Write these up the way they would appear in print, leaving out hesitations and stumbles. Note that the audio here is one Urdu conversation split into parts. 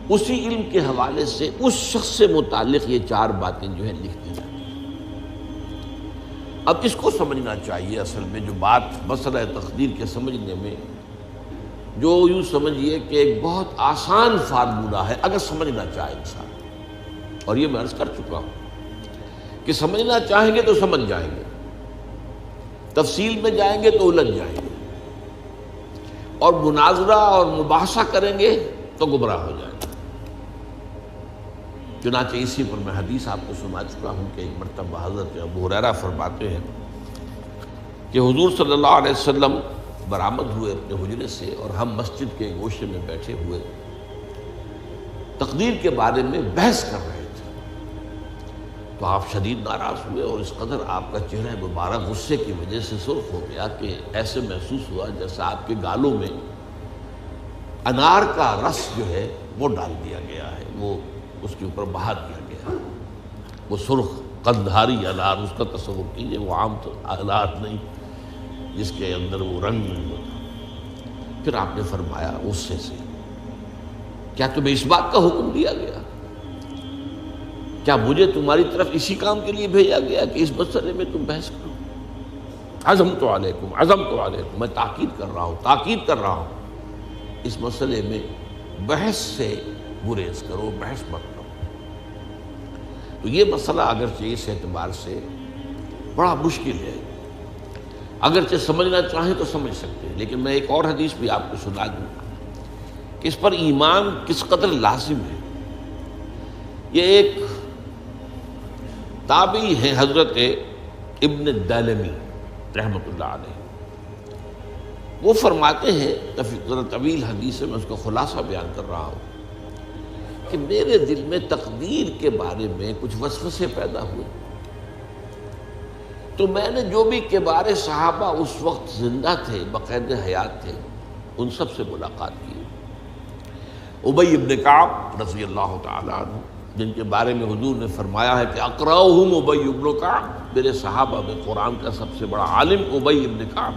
اسی علم کے حوالے سے اس شخص سے متعلق یہ 4 باتیں جو ہیں لکھ دی جاتی ہیں۔ اب اس کو سمجھنا چاہیے، اصل میں جو بات مسئلہ تقدیر کے سمجھنے میں، جو یوں سمجھیے کہ ایک بہت آسان فارمولہ ہے اگر سمجھنا چاہے انسان، اور یہ میں عرض کر چکا ہوں کہ سمجھنا چاہیں گے تو سمجھ جائیں گے، تفصیل میں جائیں گے تو الجھ جائیں گے، اور مناظرہ اور مباحثہ کریں گے تو گمراہ ہو جائیں گے۔ چنانچہ اسی پر میں حدیث آپ کو سنا چکا ہوں کہ ایک مرتبہ حضرت ابو ہریرہ فرماتے ہیں کہ حضور صلی اللہ علیہ وسلم برآمد ہوئے اپنے حجرے سے، اور ہم مسجد کے گوشے میں بیٹھے ہوئے تقدیر کے بارے میں بحث کر رہے تھے، تو آپ شدید ناراض ہوئے، اور اس قدر آپ کا چہرہ مبارک غصے کی وجہ سے سرخ ہو گیا کہ ایسے محسوس ہوا جیسا آپ کے گالوں میں انار کا رس جو ہے وہ ڈال دیا گیا ہے، وہ اس کے اوپر بہا دیا گیا، وہ سرخ قندھاری انار، اس کا تصور کیجئے، وہ عام انار نہیں جس کے اندر وہ رنگ نہیں ہوتا۔ پھر آپ نے فرمایا غصے سے، کیا تمہیں اس بات کا حکم دیا گیا؟ کیا مجھے تمہاری طرف اسی کام کے لیے بھیجا گیا کہ اس مسئلے میں تم بحث کرو؟ عزمت علیکم، میں تاکید کر رہا ہوں اس مسئلے میں بحث سے گریز کرو، بحث مت کرو۔ تو یہ مسئلہ اگرچہ اس اعتبار سے بڑا مشکل ہے، اگرچہ سمجھنا چاہیں تو سمجھ سکتے ہیں، لیکن میں ایک اور حدیث بھی آپ کو سنا دوں کہ اس پر ایمان کس قدر لازم ہے۔ یہ ایک تابعی ہے حضرت ابن الدیلمی رحمۃ اللہ علیہ، وہ فرماتے ہیں، ذرا طویل حدیث ہے، میں اس کا خلاصہ بیان کر رہا ہوں، کہ میرے دل میں تقدیر کے بارے میں کچھ وسوسے پیدا ہوئے، تو میں نے جو بھی کبار صحابہ اس وقت زندہ تھے، بقید حیات تھے، ان سب سے ملاقات کی۔ ابی ابن کعب رضی اللہ تعالی عنہ، جن کے بارے میں حضور نے فرمایا ہے کہ اقرأہم ابی ابن کعب، میرے صحابہ میں قرآن کا سب سے بڑا عالم ابی ابن کعب۔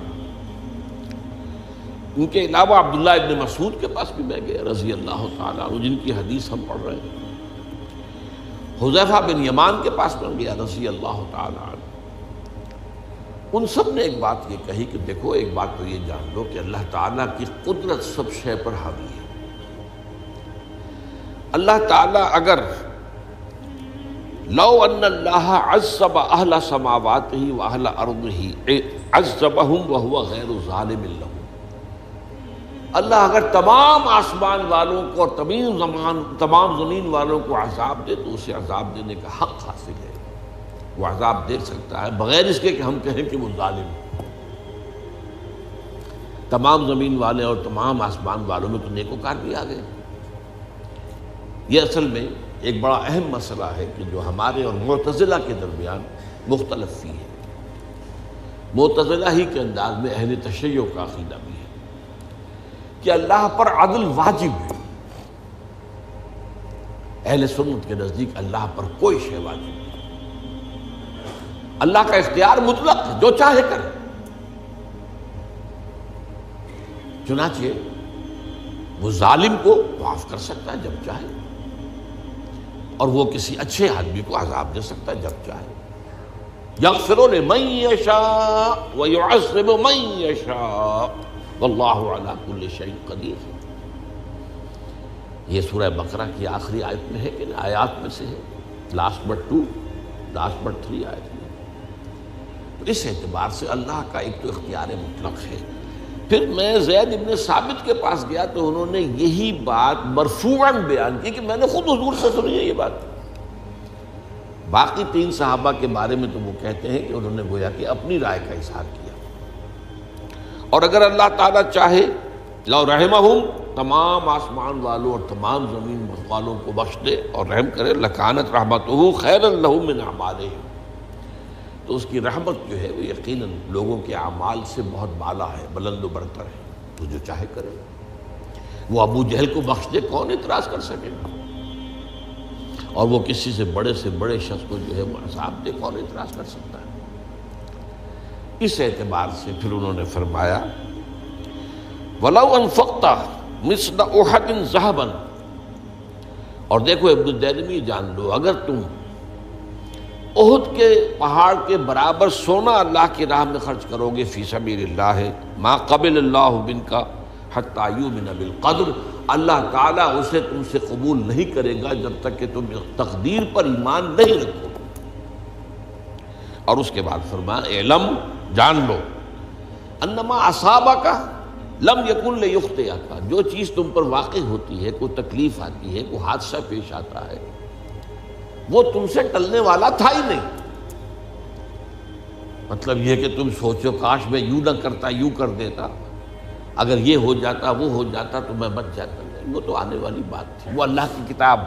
ان کے علاوہ عبداللہ ابن مسعود کے پاس بھی میں گیا رضی اللہ تعالیٰ عنہ، جن کی حدیث ہم پڑھ رہے ہیں۔ حذیفہ بن یمان کے پاس میں گیا رضی اللہ تعالیٰ عنہ۔ ان سب نے ایک بات یہ کہی کہ دیکھو، ایک بات تو یہ جان لو کہ اللہ تعالیٰ کی قدرت سب شے پر حاوی ہے۔ اللہ تعالیٰ اگر لو ان اللہ عذب اہل سماواتہ و اہل ارضہ عذبہم وہو غیر ظالم لہم، اللہ اگر تمام آسمان والوں کو اور تمام زمین والوں کو عذاب دے تو اسے عذاب دینے کا حق حاصل ہے، وہ عذاب دے سکتا ہے بغیر اس کے کہ ہم کہیں کہ وہ ظالم ہے۔ تمام زمین والے اور تمام آسمان والوں میں تو نیکوکار بھی آ گئے۔ یہ اصل میں ایک بڑا اہم مسئلہ ہے کہ جو ہمارے اور معتزلہ کے درمیان مختلف فی ہے۔ معتزلہ ہی کے انداز میں اہل تشیع کا عقیدہ بھی ہے کہ اللہ پر عدل واجب ہے، اہل سنت کے نزدیک اللہ پر کوئی شے واجب نہیں، اللہ کا اختیار مطلق ہے، جو چاہے کرے۔ چنانچہ وہ ظالم کو معاف کر سکتا ہے جب چاہے، اور وہ کسی اچھے آدمی کو عذاب دے سکتا ہے جب چاہے۔ یغفر لمن یشاء ویعذب من یشاء واللہ علی کل شیء قدیر۔ یہ سورہ بقرہ کی آخری آیت میں ہے کہ آیات میں سے ہے، لاسٹ بٹ 3 آیت میں۔ تو اس اعتبار سے اللہ کا ایک تو اختیار مطلق ہے۔ پھر میں زید ابن ثابت کے پاس گیا تو انہوں نے یہی بات مرفوعاً بیان کی کہ میں نے خود حضور سے سنی ہے یہ بات۔ باقی 3 صحابہ کے بارے میں تو وہ کہتے ہیں کہ انہوں نے گویا کہ اپنی رائے کا اظہار کیا، اور اگر اللہ تعالیٰ چاہے لو رحمہم، تمام آسمان والوں اور تمام زمین والوں کو بخش دے اور رحم کرے، لکانت رحمتہ خیرا لہم من اعمالہم، تو اس کی رحمت جو ہے وہ یقیناً لوگوں کے اعمال سے بہت بالا ہے، بلند و برتر ہے، تو جو چاہے کرے۔ وہ ابو جہل کو بخش دے، کون اعتراض کر سکے گا؟ اور وہ کسی سے بڑے شخص کو جو ہے وہ عذاب دے، کون اعتراض کر سکتا ہے؟ اس اعتبار سے پھر انہوں نے فرمایا وَلَوْ أَنفَقْتَ مِثْلَ أُحَدٍ ذَهَبًا اور دیکھو ابن الدیلمی جان لو، اگر تم احد کے پہاڑ کے برابر سونا اللہ کی راہ میں خرچ کرو گے فی سبیل اللہ، ما قبل اللہ منک حتی یؤمن بالقدر، اللہ تعالیٰ اسے تم سے قبول نہیں کرے گا جب تک کہ تم تقدیر پر ایمان نہیں رکھو۔ اور اس کے بعد فرمایا اعلم، جان لو، انما اصابک لم یکن لیخطئک، جو چیز تم پر واقع ہوتی ہے، کوئی تکلیف آتی ہے، کوئی حادثہ پیش آتا ہے، وہ تم سے ٹلنے والا تھا ہی نہیں۔ مطلب یہ کہ تم سوچو کاش میں یوں نہ کرتا، یوں کر دیتا، اگر یہ ہو جاتا، وہ ہو جاتا تو میں بچ جاتا، وہ تو آنے والی بات تھی، وہ اللہ کی کتاب،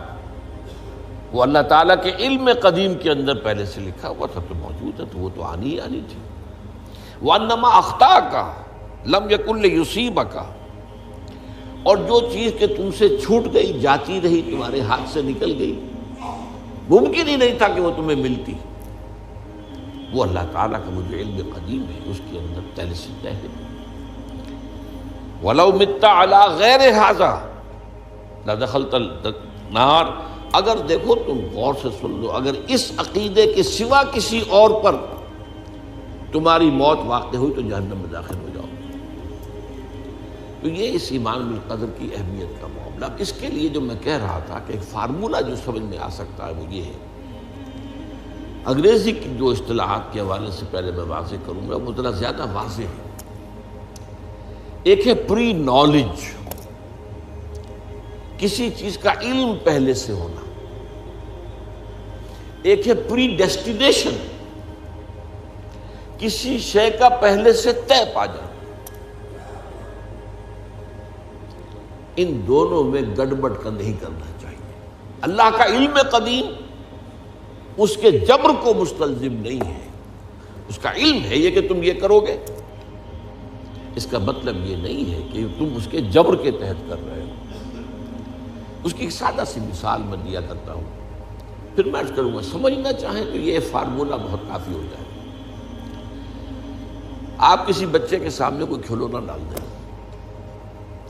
وہ اللہ تعالیٰ کے علم قدیم کے اندر پہلے سے لکھا ہوا تھا، تو موجود ہے، تو وہ تو آنی ہی آنی تھی۔ وَأَنَّمَا أَخْطَأَكَ لَمْ يَكُنْ لِيُصِيبَكَ، اور جو چیز کہ تم سے چھوٹ گئی، جاتی رہی، تمہارے ہاتھ سے نکل گئی، ممکن ہی نہیں تھا کہ وہ تمہیں ملتی، وہ اللہ تعالیٰ کا وہ جو علم قدیم ہے اس کے اندر پہلے سے طے ہے۔ وَلَوْ مِتَّ عَلَىٰ غَيْرِ هَٰذَا لَدَخَلْتَ النَّارَ، اگر دیکھو تم غور سے سن لو، اگر اس عقیدے کے سوا کسی اور پر تمہاری موت واقع ہوئی تو جہنم میں داخل ہو جاؤ۔ تو یہ اس ایمان بالقدر کی اہمیت کا معاملہ۔ اس کے لیے جو میں کہہ رہا تھا کہ ایک فارمولہ جو سمجھ میں آ سکتا ہے وہ یہ ہے، انگریزی کی جو اصطلاحات کے حوالے سے پہلے میں واضح کروں گا وہ ذرا زیادہ واضح ہے۔ ایک ہے پری نالج، کسی چیز کا علم پہلے سے ہونا، ایک ہے پری ڈیسٹینیشن، کسی شے کا پہلے سے طے پا جانا۔ ان دونوں میں گڑبڑ کا نہیں کرنا چاہیے۔ اللہ کا علم قدیم اس کے جبر کو مستلزم نہیں ہے، اس کا علم ہے یہ کہ تم یہ کرو گے، اس کا مطلب یہ نہیں ہے کہ تم اس کے جبر کے تحت کر رہے ہو۔ اس کی ایک سادہ سی مثال میں دیا کرتا ہوں، پھر میں عرض کروں گا، سمجھنا چاہیں تو یہ فارمولہ بہت کافی ہو جائے۔ آپ کسی بچے کے سامنے کوئی کھلونا ڈال دیں،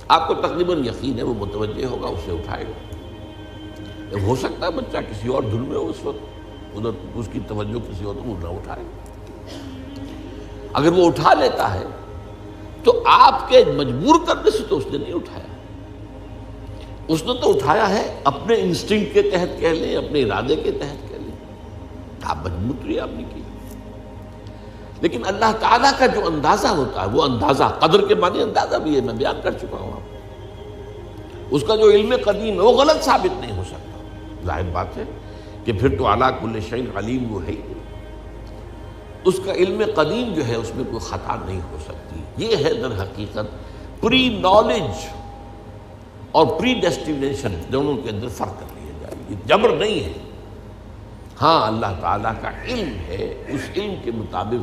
آپ کو تقریباً یقین ہے وہ متوجہ ہوگا، اسے اٹھائے گا۔ ہو سکتا ہے بچہ کسی اور دھن میں ہو اس وقت، ادھر اس کی توجہ کسی اور کو نہ اٹھائے۔ اگر وہ اٹھا لیتا ہے تو آپ کے مجبور کرنے سے تو اس نے نہیں اٹھایا، اس نے تو اٹھایا ہے اپنے انسٹنکٹ کے تحت کہہ لیں، اپنے ارادے کے تحت کہہ لیں، آپ مجبور تو آپ نے کی۔ لیکن اللہ تعالیٰ کا جو اندازہ ہوتا ہے، وہ اندازہ قدر کے معنی اندازہ بھی ہے، میں بیان کر چکا ہوں آپ کو۔ اس کا جو علم قدیم ہے وہ غلط ثابت نہیں ہو سکتا، ظاہر بات ہے کہ پھر تو اعلیٰ کل شیء علیم وہ ہے ہی، اس کا علم قدیم جو ہے اس میں کوئی خطا نہیں ہو سکتی۔ یہ ہے در حقیقت پری نالج اور پری ڈیسٹینیشن، دونوں کے اندر فرق کر لیا جائے، یہ جبر نہیں ہے۔ ہاں اللہ تعالیٰ کا علم ہے، اس علم کے مطابق